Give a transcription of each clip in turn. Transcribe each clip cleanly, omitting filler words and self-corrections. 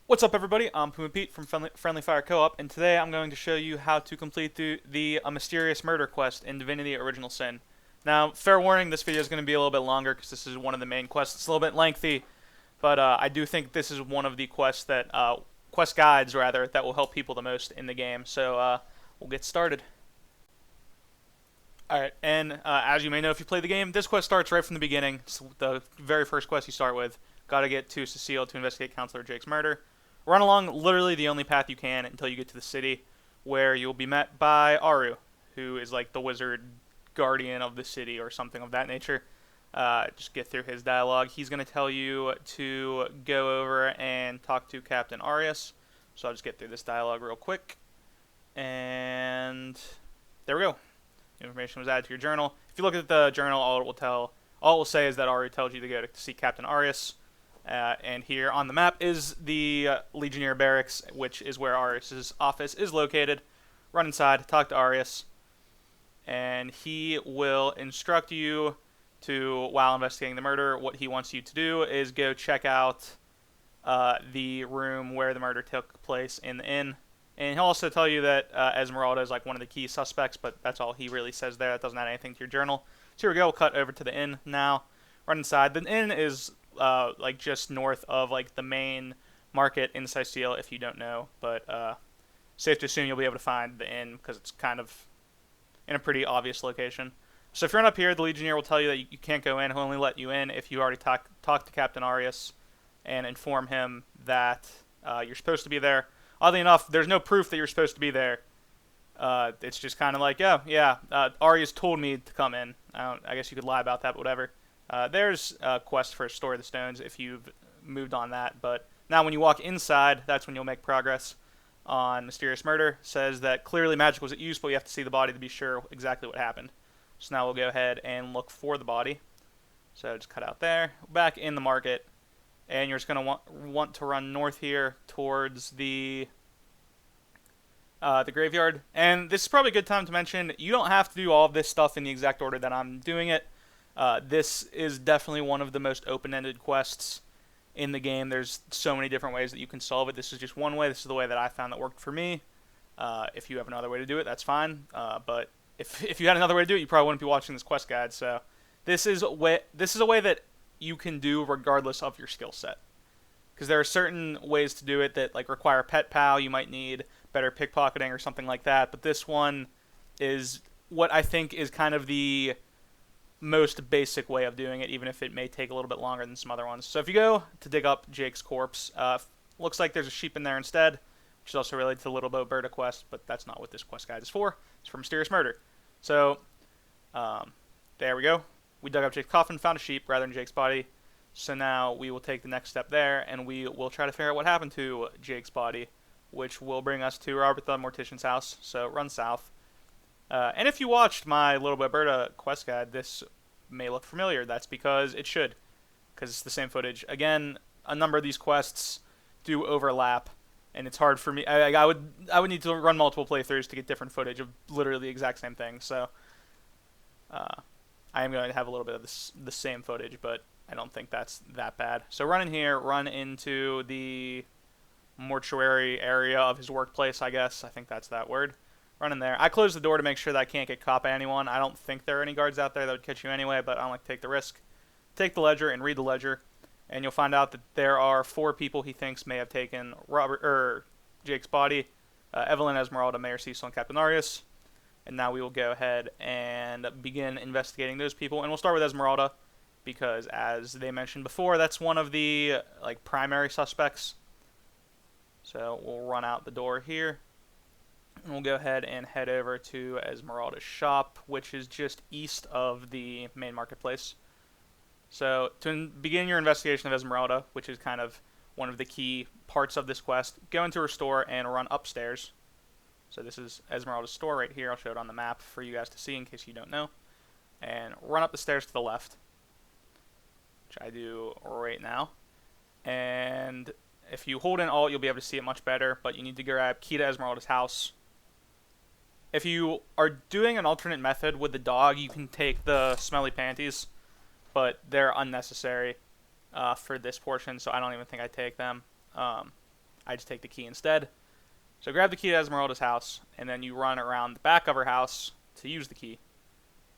What's up, everybody? I'm PumaPete from Friendly Fire Co-op, and today I'm going to show you how to complete the Mysterious Murder quest in Divinity Original Sin. Now, fair warning, this video is going to be a little bit longer because this is one of the main quests. It's a little bit lengthy, but I do think this is one of the quests that, quest guides rather, that will help people the most in the game. So we'll get started. Alright, and as you may know if you play the game, this quest starts right from the beginning. It's the very first quest you start with. Gotta get to Cecile to investigate Counselor Jake's murder. Run along literally the only path you can until you get to the city, where you'll be met by Aru, who is like the wizard guardian of the city or something of that nature. Just get through his dialogue. He's going to tell you to go over and talk to Captain Arias. So I'll just get through this dialogue real quick. And there we go. Information was added to your journal. If you look at the journal, all it will say is that Aru tells you to go to see Captain Arias. And here on the map is the Legionnaire Barracks, which is where Arias' office is located. Run inside, talk to Arias, and he will instruct you to, while investigating the murder, what he wants you to do is go check out the room where the murder took place in the inn. And he'll also tell you that Esmeralda is like one of the key suspects, but that's all he really says there. That doesn't add anything to your journal. So here we go, we'll cut over to the inn now. Run inside. The inn is like just north of like the main market in Cecile, if you don't know, but safe to assume you'll be able to find the inn because it's kind of in a pretty obvious location. So if you're not up here, the Legionnaire will tell you that you can't go in. He'll only let you in if you already talk to Captain Arias and inform him that you're supposed to be there. Oddly enough, there's no proof that you're supposed to be there. It's just kind of like, Arias told me to come in. I guess you could lie about that, but whatever. There's a quest for Store of the Stones if you've moved on that, but now when you walk inside, that's when you'll make progress on Mysterious Murder. It says that clearly magic was at use, but you have to see the body to be sure exactly what happened. So now we'll go ahead and look for the body. So just cut out there. Back in the market, and you're just going to want to run north here towards the graveyard. And this is probably a good time to mention, you don't have to do all of this stuff in the exact order that I'm doing it. This is definitely one of the most open-ended quests in the game. There's so many different ways that you can solve it. This is just one way. This is the way that I found that worked for me. If you have another way to do it, that's fine. But if you had another way to do it, you probably wouldn't be watching this quest guide. So this is a way that you can do regardless of your skill set. Because there are certain ways to do it that like require pet pal. You might need better pickpocketing or something like that. But this one is what I think is kind of the most basic way of doing it, even if it may take a little bit longer than some other ones. So if you go to dig up Jake's corpse, looks like there's a sheep in there instead, which is also related to the Little Bow Berta quest, but that's not what this quest guide is for. It's for Mysterious Murder. So there we go. We dug up Jake's coffin, found a sheep rather than Jake's body. So now we will take the next step there, and we will try to figure out what happened to Jake's body, which will bring us to Robert the Mortician's house. So run south. And if you watched my Little Bit Berta quest guide, this may look familiar. That's because it should, because it's the same footage. Again, a number of these quests do overlap, and it's hard for me. I would need to run multiple playthroughs to get different footage of literally the exact same thing. So I am going to have a little bit of the same footage, but I don't think that's that bad. So run in here, run into the mortuary area of his workplace, I guess. I think that's that word. Run in there. I closed the door to make sure that I can't get caught by anyone. I don't think there are any guards out there that would catch you anyway, but I don't like to take the risk. Take the ledger and read the ledger, and you'll find out that there are 4 people he thinks may have taken Jake's body. Evelyn, Esmeralda, Mayor Cecil, and Captain Arias. And now we will go ahead and begin investigating those people. And we'll start with Esmeralda, because as they mentioned before, that's one of the like primary suspects. So we'll run out the door here. And we'll go ahead and head over to Esmeralda's shop, which is just east of the main marketplace. So to begin your investigation of Esmeralda, which is kind of one of the key parts of this quest, go into her store and run upstairs. So this is Esmeralda's store right here. I'll show it on the map for you guys to see in case you don't know. And run up the stairs to the left, which I do right now. And if you hold in Alt, you'll be able to see it much better, but you need to grab key to Esmeralda's house. If you are doing an alternate method with the dog, you can take the smelly panties, but they're unnecessary for this portion, so I don't even think I take them. I just take the key instead. So grab the key to Esmeralda's house, and then you run around the back of her house to use the key.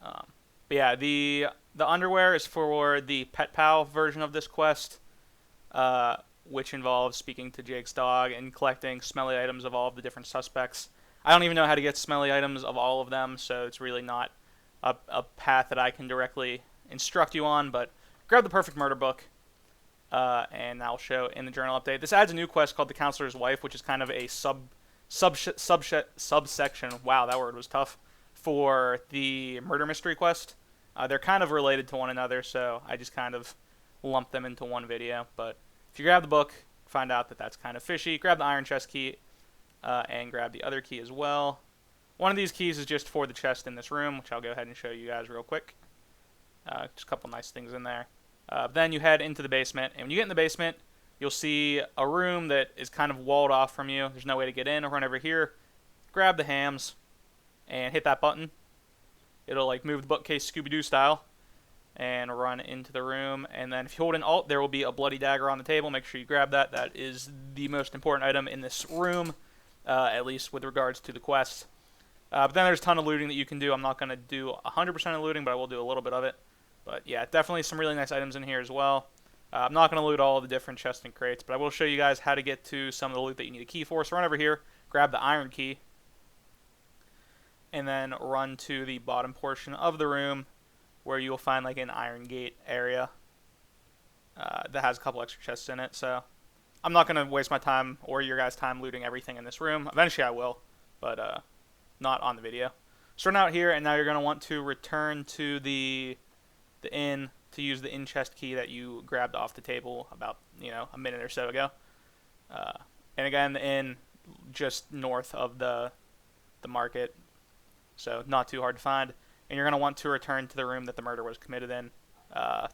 But yeah, the underwear is for the Pet Pal version of this quest, which involves speaking to Jake's dog and collecting smelly items of all of the different suspects. I don't even know how to get smelly items of all of them, so it's really not a path that I can directly instruct you on, but grab the Perfect Murder book, and I'll show in the journal update. This adds a new quest called the Counselor's Wife, which is kind of a subsection, wow, that word was tough, for the murder mystery quest. They're kind of related to one another, so I just kind of lumped them into one video. But if you grab the book, find out that that's kind of fishy. Grab the iron chest key, and grab the other key as well. One of these keys is just for the chest in this room, which I'll go ahead and show you guys real quick. Just a couple nice things in there. Then you head into the basement, and when you get in the basement, you'll see a room that is kind of walled off from you. There's no way to get in. Run over here, grab the hams, and hit that button. It'll like move the bookcase Scooby-Doo style, and run into the room. And then if you hold an Alt, there will be a bloody dagger on the table. Make sure you grab that. That is the most important item in this room, at least with regards to the quest. But then there's a ton of looting that you can do. I'm not going to do 100% of looting, but I will do a little bit of it. But yeah, definitely some really nice items in here as well. I'm not going to loot all of the different chests and crates, but I will show you guys how to get to some of the loot that you need a key for. So run over here, grab the iron key, and then run to the bottom portion of the room where you'll find like an iron gate area that has a couple extra chests in it. So I'm not going to waste my time or your guys' time looting everything in this room. Eventually I will, but not on the video. So run out here, and now you're going to want to return to the inn to use the inn chest key that you grabbed off the table about, a minute or so ago. And again, the inn just north of the market, so not too hard to find. And you're going to want to return to the room that the murder was committed in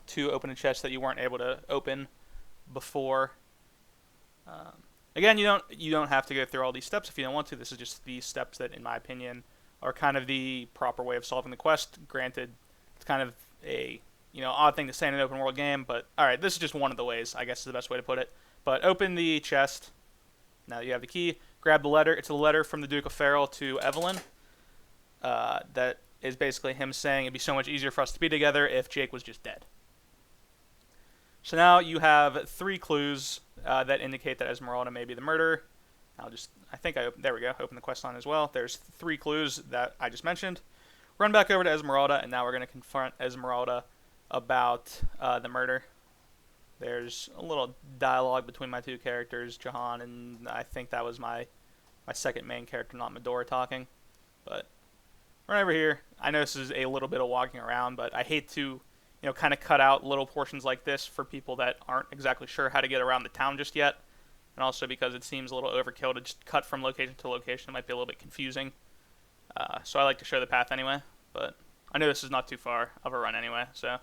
to open a chest that you weren't able to open before. Again, you don't have to go through all these steps if you don't want to. This is just the steps that, in my opinion, are kind of the proper way of solving the quest. Granted, it's kind of a odd thing to say in an open world game, but alright, this is just one of the ways, I guess is the best way to put it. But open the chest. Now that you have the key, grab the letter. It's a letter from the Duke of Farrell to Evelyn. That is basically him saying it'd be so much easier for us to be together if Jake was just dead. So now you have 3 clues that indicate that Esmeralda may be the murderer. There we go, open the quest line as well. There's 3 clues that I just mentioned. Run back over to Esmeralda, and now we're going to confront Esmeralda about the murder. There's a little dialogue between my 2 characters, Jahan, and I think that was my second main character, not Medora, talking. But run over here. I know this is a little bit of walking around, but I hate to kind of cut out little portions like this for people that aren't exactly sure how to get around the town just yet. And also because it seems a little overkill to just cut from location to location. It might be a little bit confusing. So I like to show the path anyway. But I know this is not too far of a run anyway. So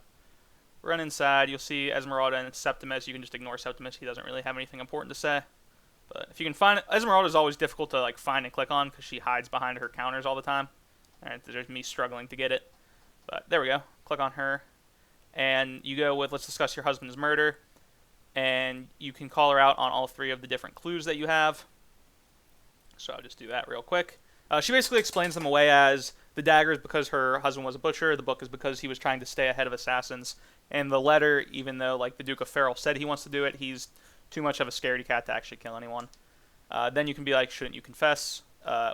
run inside. You'll see Esmeralda and Septimus. You can just ignore Septimus. He doesn't really have anything important to say. But if you can find it, Esmeralda is always difficult to find and click on because she hides behind her counters all the time. And there's me struggling to get it. But there we go. Click on her. And you go with, let's discuss your husband's murder. And you can call her out on all 3 of the different clues that you have. So I'll just do that real quick. She basically explains them away as the dagger is because her husband was a butcher. The book is because he was trying to stay ahead of assassins. And the letter, even though the Duke of Farrell said he wants to do it, he's too much of a scaredy cat to actually kill anyone. Then you can be like, shouldn't you confess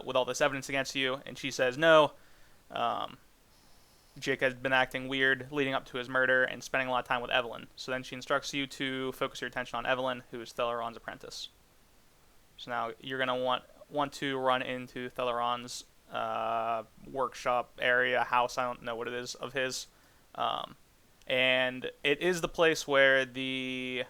with all this evidence against you? And she says no. Jake has been acting weird leading up to his murder and spending a lot of time with Evelyn. So then she instructs you to focus your attention on Evelyn, who is Theleron's apprentice. So now you're going to want to run into Theleron's workshop area, house, I don't know what it is, of his. And it is the place where I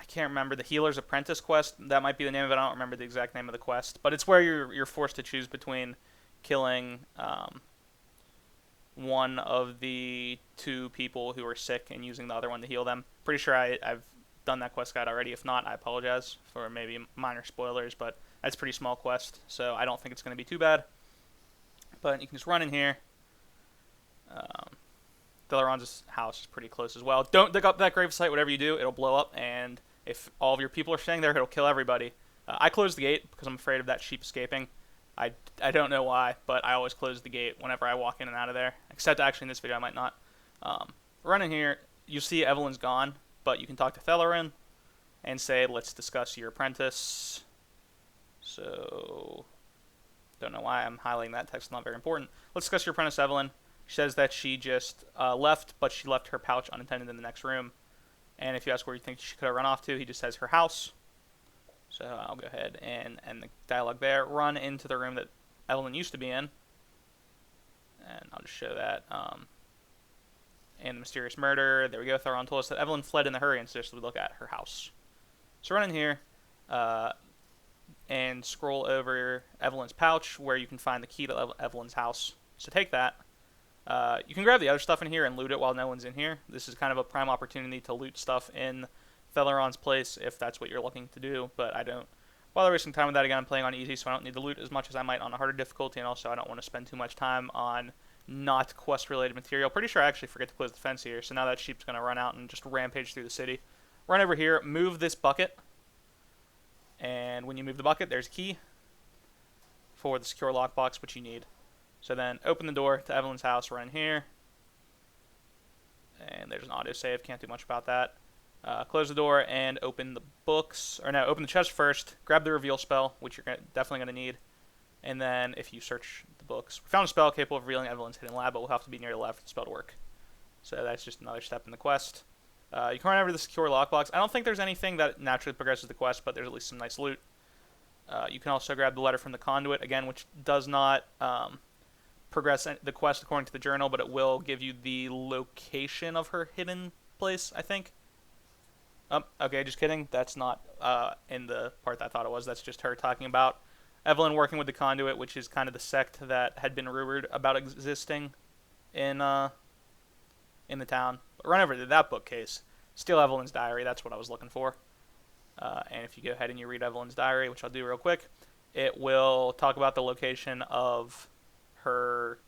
can't remember, the Healer's Apprentice quest, that might be the name of it, I don't remember the exact name of the quest. But it's where you're forced to choose between killing one of the 2 people who are sick and using the other one to heal them. Pretty sure I've done that quest guide already. If not, I apologize for maybe minor spoilers, but that's a pretty small quest, so I don't think it's going to be too bad. But you can just run in here. Theleron's house is pretty close as well. Don't dig up that gravesite. Whatever you do, it'll blow up, and If all of your people are staying there, it'll kill everybody. I close the gate because I'm afraid of that sheep escaping. I don't know why, but I always close the gate whenever I walk in and out of there. Except actually in this video I might not. Running here, you see Evelyn's gone, but you can talk to Thelerin and say, let's discuss your apprentice. So, don't know why I'm highlighting that text, not very important. Let's discuss your apprentice, Evelyn. She says that she just left, but she left her pouch unattended in the next room. And if you ask where you think she could have run off to, he just says her house. So I'll go ahead and end the dialogue there. Run into the room that Evelyn used to be in. And I'll just show that. And the mysterious murder. There we go. Theron told us that Evelyn fled in a hurry and suggested we look at her house. So run in here and scroll over Evelyn's pouch where you can find the key to Evelyn's house. So take that. You can grab the other stuff in here and loot it while no one's in here. This is kind of a prime opportunity to loot stuff in Theleron's place if that's what you're looking to do, but I don't bother wasting time with that. Again, I'm playing on easy, so I don't need to loot as much as I might on a harder difficulty, and also I don't want to spend too much time on not quest-related material. Pretty sure I actually forget to close the fence here, so now that sheep's going to run out and just rampage through the city. Run over here, move this bucket, and when you move the bucket, there's a key for the secure lockbox, which you need. So then open the door to Evelyn's house, run here, and there's an autosave, can't do much about that. Close the door and open the books, or no, open the chest first, grab the reveal spell, which you're definitely going to need, and then if you search the books, we found a spell capable of revealing Evelyn's hidden lab, but we'll have to be near the lab for the spell to work. So that's just another step in the quest. You can run over to the secure lockbox. I don't think there's anything that naturally progresses the quest, but there's at least some nice loot. You can also grab the letter from the conduit, again, which does not progress the quest according to the journal, but it will give you the location of her hidden place, I think. Okay, just kidding. That's not in the part that I thought it was. That's just her talking about Evelyn working with the conduit, which is kind of the sect that had been rumored about existing in the town. But run over to that bookcase. Steal Evelyn's diary. That's what I was looking for. And if you go ahead and you read Evelyn's diary, which I'll do real quick, it will talk about the location of her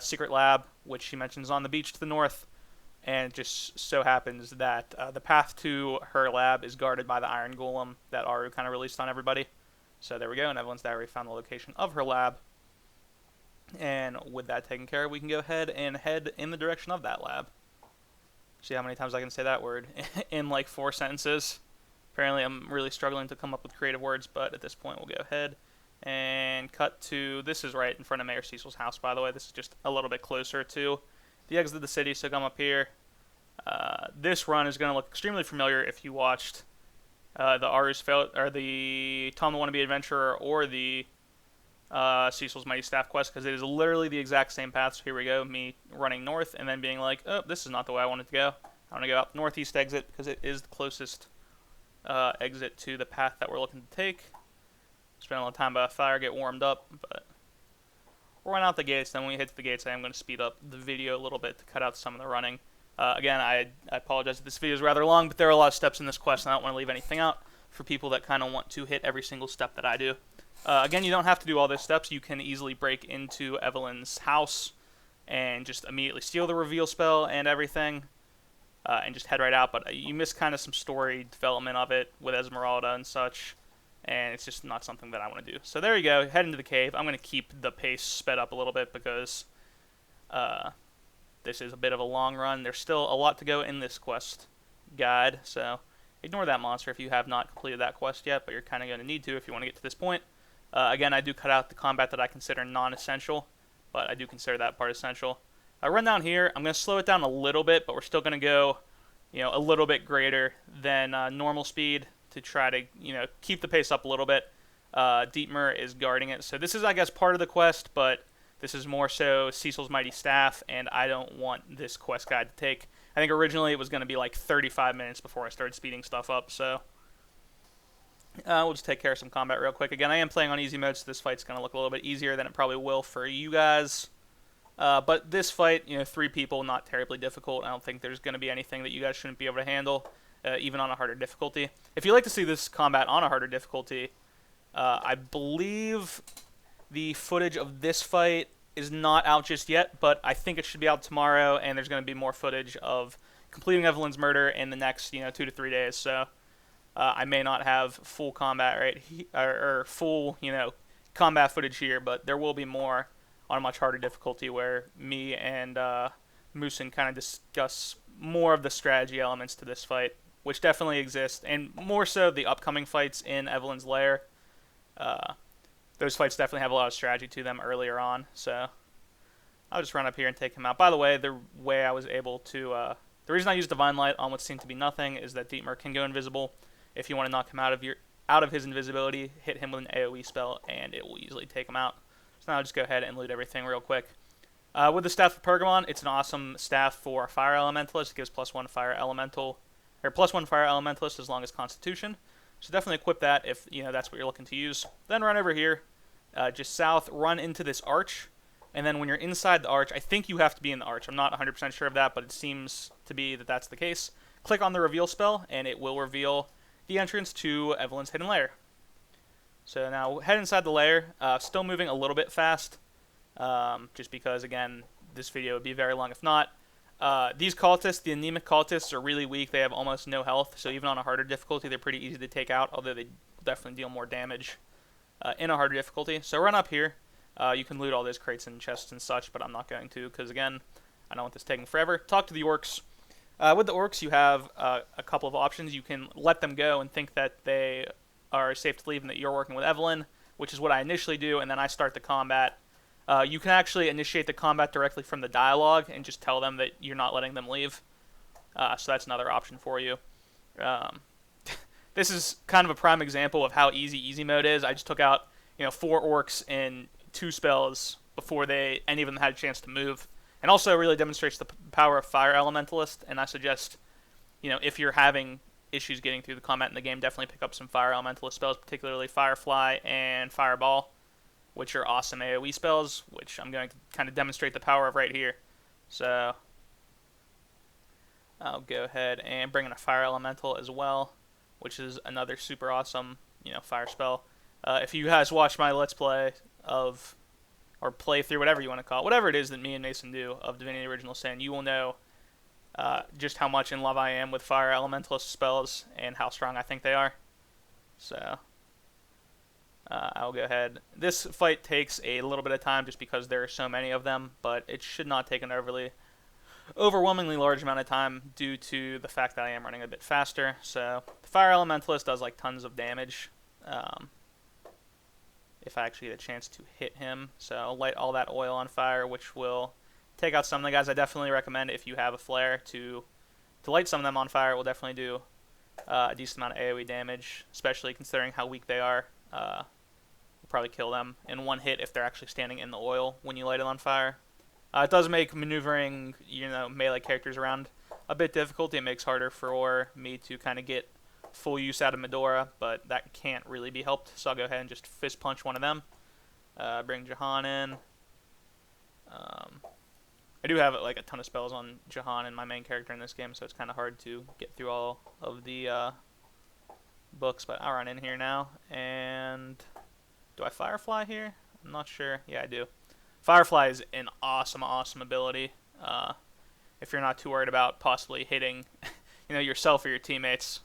secret lab, which she mentions on the beach to the north. And it just so happens that the path to her lab is guarded by the iron golem that Aru kind of released on everybody. So there we go, and Evelyn's diary found the location of her lab. And with that taken care of, we can go ahead and head in the direction of that lab. See how many times I can say that word in like 4 sentences. Apparently I'm really struggling to come up with creative words, but at this point we'll go ahead and cut to, this is right in front of Mayor Cecil's house, by the way. This is just a little bit closer to the exit of the city, so come up here. This run is going to look extremely familiar if you watched the the Tom the Wannabe Adventurer or the Cecil's Mighty Staff quest, because it is literally the exact same path. So here we go, me running north and then being like, oh, this is not the way I wanted to go. I want to go out the northeast exit because it is the closest exit to the path that we're looking to take. Spend a little time by a fire, get warmed up, but we'll run out the gates. Then when we hit the gates, I am going to speed up the video a little bit to cut out some of the running. Again, I apologize if this video is rather long, but there are a lot of steps in this quest, and I don't want to leave anything out for people that kind of want to hit every single step that I do. Again, you don't have to do all those steps. You can easily break into Evelyn's house and just immediately steal the reveal spell and everything, and just head right out. But you miss kind of some story development of it with Esmeralda and such, and it's just not something that I want to do. So there you go. Head into the cave. I'm going to keep the pace sped up a little bit because this is a bit of a long run. There's still a lot to go in this quest guide, so ignore that monster if you have not completed that quest yet, but you're kind of going to need to if you want to get to this point. Again, I do cut out the combat that I consider non-essential, but I do consider that part essential. I run down here. I'm going to slow it down a little bit, but we're still going to go, a little bit greater than normal speed to try to, keep the pace up a little bit. Dietmar is guarding it, so this is, I guess, part of the quest, but this is more so Cecil's Mighty Staff, and I don't want this quest guide to take. I think originally it was going to be like 35 minutes before I started speeding stuff up, so we'll just take care of some combat real quick. Again, I am playing on easy mode, so this fight's going to look a little bit easier than it probably will for you guys. But this fight, 3 people, not terribly difficult. I don't think there's going to be anything that you guys shouldn't be able to handle, even on a harder difficulty. If you'd like to see this combat on a harder difficulty, I believe the footage of this fight is not out just yet, but I think it should be out tomorrow, and there's going to be more footage of completing Evelyn's murder in the next, 2 to 3 days. So I may not have full combat or full, combat footage here, but there will be more on a much harder difficulty where me and Moosin kind of discuss more of the strategy elements to this fight, which definitely exist, and more so the upcoming fights in Evelyn's lair. Those fights definitely have a lot of strategy to them earlier on, so I'll just run up here and take him out. By the way I was able to, the reason I used Divine Light on what seemed to be nothing is that Dietmar can go invisible. If you want to knock him out of his invisibility, hit him with an AoE spell, and it will easily take him out. So now I'll just go ahead and loot everything real quick. With the Staff of Pergamon, it's an awesome staff for Fire Elementalist. It gives +1 Fire Elemental, or +1 Fire Elementalist as long as Constitution. So definitely equip that if that's what you're looking to use. Then run over here, just south, run into this arch, and then when you're inside the arch, I think you have to be in the arch. I'm not 100% sure of that, but it seems to be that that's the case. Click on the reveal spell, and it will reveal the entrance to Evelyn's hidden lair. So now head inside the lair, still moving a little bit fast, just because, again, this video would be very long if not. These cultists, the anemic cultists, are really weak. They have almost no health, so even on a harder difficulty, they're pretty easy to take out, although they definitely deal more damage in a harder difficulty. So run up here. You can loot all those crates and chests and such, but I'm not going to because, again, I don't want this taking forever. Talk to the orcs. With the orcs, you have a couple of options. You can let them go and think that they are safe to leave and that you're working with Evelyn, which is what I initially do, and then I start the combat. You can actually initiate the combat directly from the dialogue and just tell them that you're not letting them leave. So that's another option for you. This is kind of a prime example of how easy mode is. I just took out 4 orcs in 2 spells before any of them had a chance to move, and also really demonstrates the power of Fire Elementalist. And I suggest, if you're having issues getting through the combat in the game, definitely pick up some Fire Elementalist spells, particularly Firefly and Fireball, which are awesome AoE spells, which I'm going to kind of demonstrate the power of right here. So I'll go ahead and bring in a Fire Elemental as well, which is another super awesome, fire spell. If you guys watch my Let's Play or playthrough, whatever you want to call it, whatever it is that me and Mason do of Divinity Original Sin, you will know just how much in love I am with Fire Elementalist spells and how strong I think they are. So I'll go ahead. This fight takes a little bit of time just because there are so many of them, but it should not take an overwhelmingly large amount of time due to the fact that I am running a bit faster. So the Fire Elementalist does like tons of damage if I actually get a chance to hit him. So I'll light all that oil on fire, which will take out some of the guys. I definitely recommend, if you have a flare, to light some of them on fire. It will definitely do a decent amount of AoE damage, especially considering how weak they are. You'll probably kill them in one hit if they're actually standing in the oil when you light it on fire. It does make maneuvering, melee characters around a bit difficult. It makes it harder for me to kind of get full use out of Medora, but that can't really be helped. So I'll go ahead and just fist punch one of them. Bring Jahan in. I do have like a ton of spells on Jahan and my main character in this game, so it's kind of hard to get through all of the books, but I'll run in here now. And do I Firefly here? I'm not sure. Yeah, I do. Firefly is an awesome ability. If you're not too worried about possibly hitting yourself or your teammates.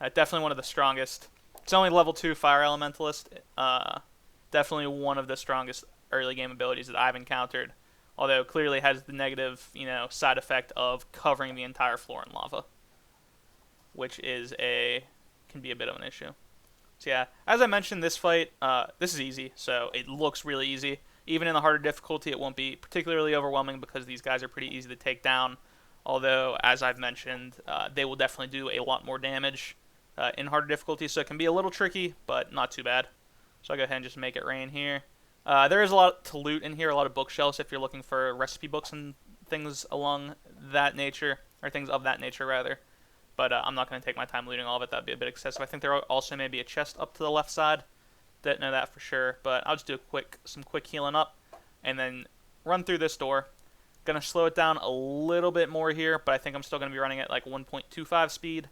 Definitely one of the strongest. It's only level 2 Fire Elementalist. Definitely one of the strongest early game abilities that I've encountered. Although clearly has the negative, side effect of covering the entire floor in lava, which can be a bit of an issue. So yeah, as I mentioned, this fight, this is easy, so it looks really easy. Even in the harder difficulty, it won't be particularly overwhelming because these guys are pretty easy to take down. Although, as I've mentioned, they will definitely do a lot more damage in harder difficulty, so it can be a little tricky, but not too bad. So I'll go ahead and just make it rain here. There is a lot to loot in here, a lot of bookshelves if you're looking for recipe books and things along that nature, or things of that nature, rather. But I'm not going to take my time looting all of it. That would be a bit excessive. I think there also may be a chest up to the left side. Didn't know that for sure, but I'll just do some quick healing up, and then run through this door. Gonna slow it down a little bit more here, but I think I'm still gonna be running at like 1.25 speed,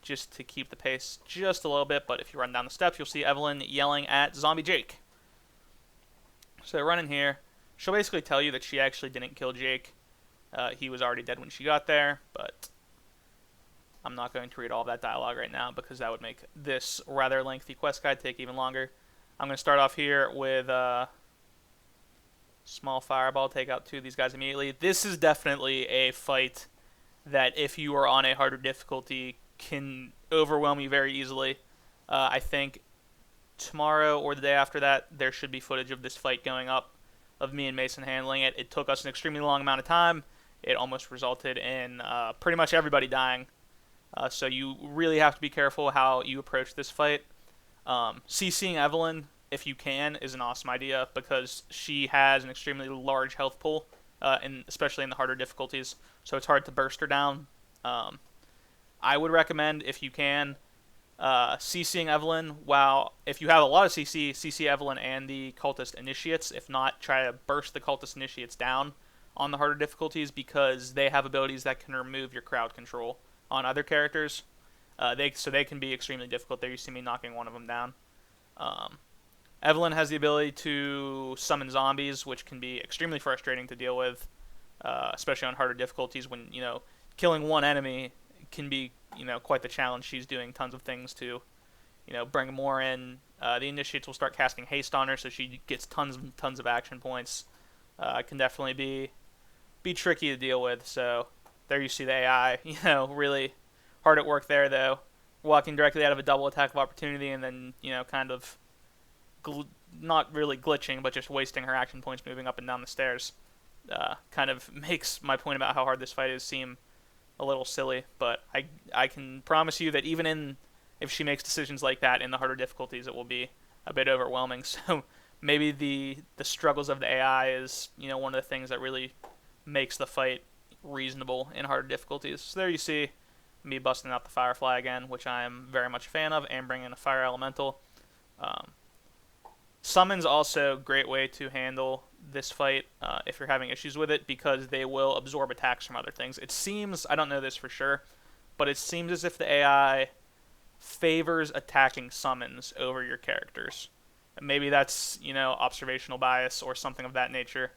just to keep the pace just a little bit. But if you run down the steps, you'll see Evelyn yelling at Zombie Jake. So run in here. She'll basically tell you that she actually didn't kill Jake. He was already dead when she got there, but I'm not going to read all of that dialogue right now because that would make this rather lengthy quest guide take even longer. I'm going to start off here with small fireball, take out 2 of these guys immediately. This is definitely a fight that if you are on a harder difficulty can overwhelm you very easily. I think tomorrow or the day after that there should be footage of this fight going up, of me and Mason handling it. It took us an extremely long amount of time. It almost resulted in pretty much everybody dying. So you really have to be careful how you approach this fight. CCing Evelyn, if you can, is an awesome idea because she has an extremely large health pool, especially in the harder difficulties. So it's hard to burst her down. I would recommend, if you can, CCing Evelyn. While if you have a lot of CC Evelyn and the cultist initiates. If not, try to burst the cultist initiates down on the harder difficulties because they have abilities that can remove your crowd control on other characters. So they can be extremely difficult. There you see me knocking one of them down. Evelyn has the ability to summon zombies, which can be extremely frustrating to deal with, especially on harder difficulties when, killing one enemy can be, quite the challenge. She's doing tons of things to, bring more in. The initiates will start casting haste on her, so she gets tons and tons of action points. It can definitely be tricky to deal with. So there you see the AI, really hard at work there, though. Walking directly out of a double attack of opportunity and then, kind of not really glitching, but just wasting her action points moving up and down the stairs. Kind of makes my point about how hard this fight is seem a little silly, but I can promise you that even if she makes decisions like that in the harder difficulties, it will be a bit overwhelming. So maybe the struggles of the AI is, one of the things that really makes the fight reasonable in harder difficulties. So there you see me busting out the Firefly again, which I am very much a fan of, and bringing a Fire Elemental. Summons also a great way to handle this fight if you're having issues with it, because they will absorb attacks from other things. It seems, I don't know this for sure, but it seems as if the AI favors attacking summons over your characters. Maybe that's, observational bias or something of that nature,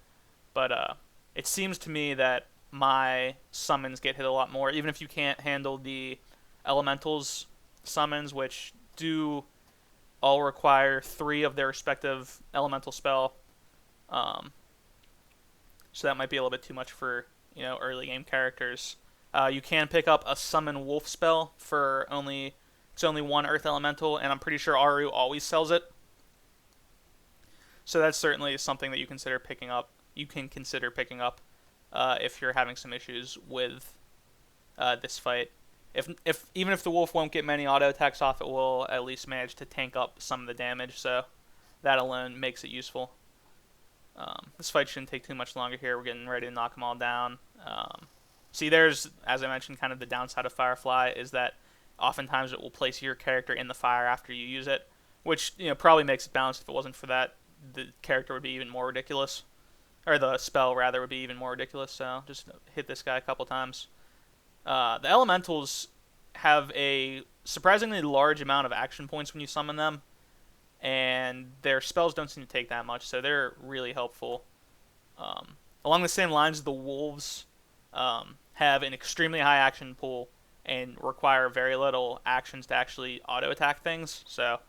but it seems to me that my summons get hit a lot more, even if you can't handle the elementals summons, which do all require 3 of their respective elemental spell. So that might be a little bit too much for, early game characters. You can pick up a summon wolf spell for only 1 earth elemental, and I'm pretty sure Aru always sells it. So that's certainly something that you can consider picking up if you're having some issues with this fight. Even if the wolf won't get many auto attacks off, it will at least manage to tank up some of the damage, so that alone makes it useful. This fight shouldn't take too much longer here. We're getting ready to knock them all down. See, there's, as I mentioned, kind of the downside of Firefly is that oftentimes it will place your character in the fire after you use it, which probably makes it balanced. If it wasn't for that, the character would be even more ridiculous, or the spell rather would be even more ridiculous. So just hit this guy a couple times. The elementals have a surprisingly large amount of action points when you summon them, and their spells don't seem to take that much, so they're really helpful. Along the same lines, the wolves have an extremely high action pool and require very little actions to actually auto attack things, so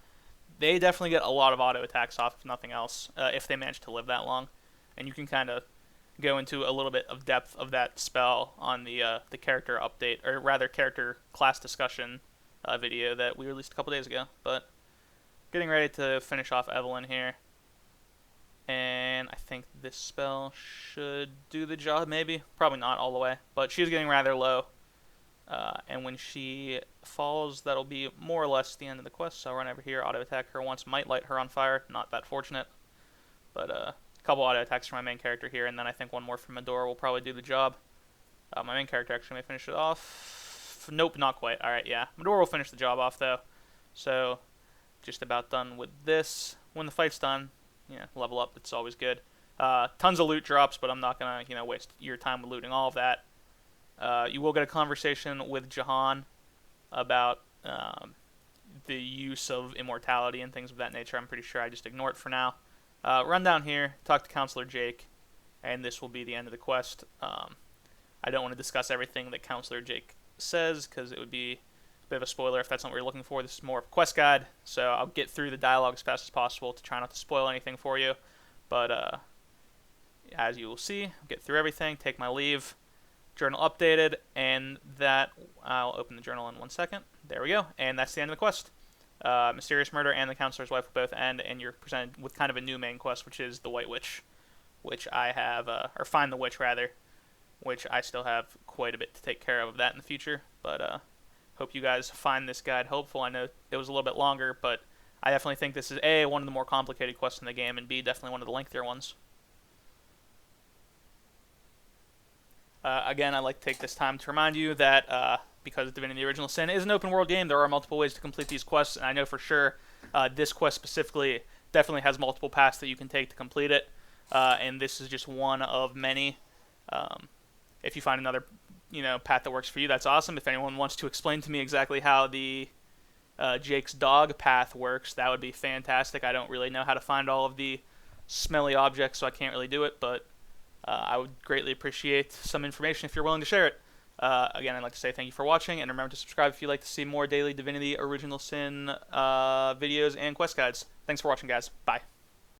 they definitely get a lot of auto attacks off, if nothing else, if they manage to live that long. And you can kind of go into a little bit of depth of that spell on the character update, or rather character class discussion video that we released a couple days ago. But getting ready to finish off Evelyn here, and I think this spell should do the job. Maybe, probably not all the way, but she's getting rather low, and when she falls, that'll be more or less the end of the quest. So I'll run over here, auto attack her once, might light her on fire. Not that fortunate, but couple auto attacks from my main character here, and then I think one more from Medora will probably do the job. My main character actually may finish it off. Nope, not quite. Alright, yeah. Medora will finish the job off, though. So, just about done with this. When the fight's done, level up. It's always good. Tons of loot drops, but I'm not going to, waste your time with looting all of that. You will get a conversation with Jahan about the use of immortality and things of that nature. I'm pretty sure I just ignore it for now. Run down here, talk to Counselor Jake, and this will be the end of the quest. I don't want to discuss everything that Counselor Jake says, because it would be a bit of a spoiler if that's not what you're looking for. This is more of a quest guide, so I'll get through the dialogue as fast as possible to try not to spoil anything for you. But as you will see, I'll get through everything, take my leave, journal updated, and that, I'll open the journal in 1 second. There we go, and that's the end of the quest. Mysterious murder and the counselor's wife will both end, and you're presented with kind of a new main quest, which is the White Witch, which I have, or Find the Witch rather, which I still have quite a bit to take care of that in the future. But hope you guys find this guide helpful. I know it was a little bit longer, but I definitely think this is A, one of the more complicated quests in the game, and B, definitely one of the lengthier ones. Again, I'd like to take this time to remind you that because Divinity Original Sin is an open world game, there are multiple ways to complete these quests, and I know for sure this quest specifically definitely has multiple paths that you can take to complete it, and this is just one of many. If you find another path that works for you, that's awesome. If anyone wants to explain to me exactly how the Jake's dog path works, that would be fantastic. I don't really know how to find all of the smelly objects, so I can't really do it, but I would greatly appreciate some information if you're willing to share it. Again, I'd like to say thank you for watching, and remember to subscribe if you'd like to see more daily Divinity Original Sin videos and quest guides. Thanks for watching, guys. Bye.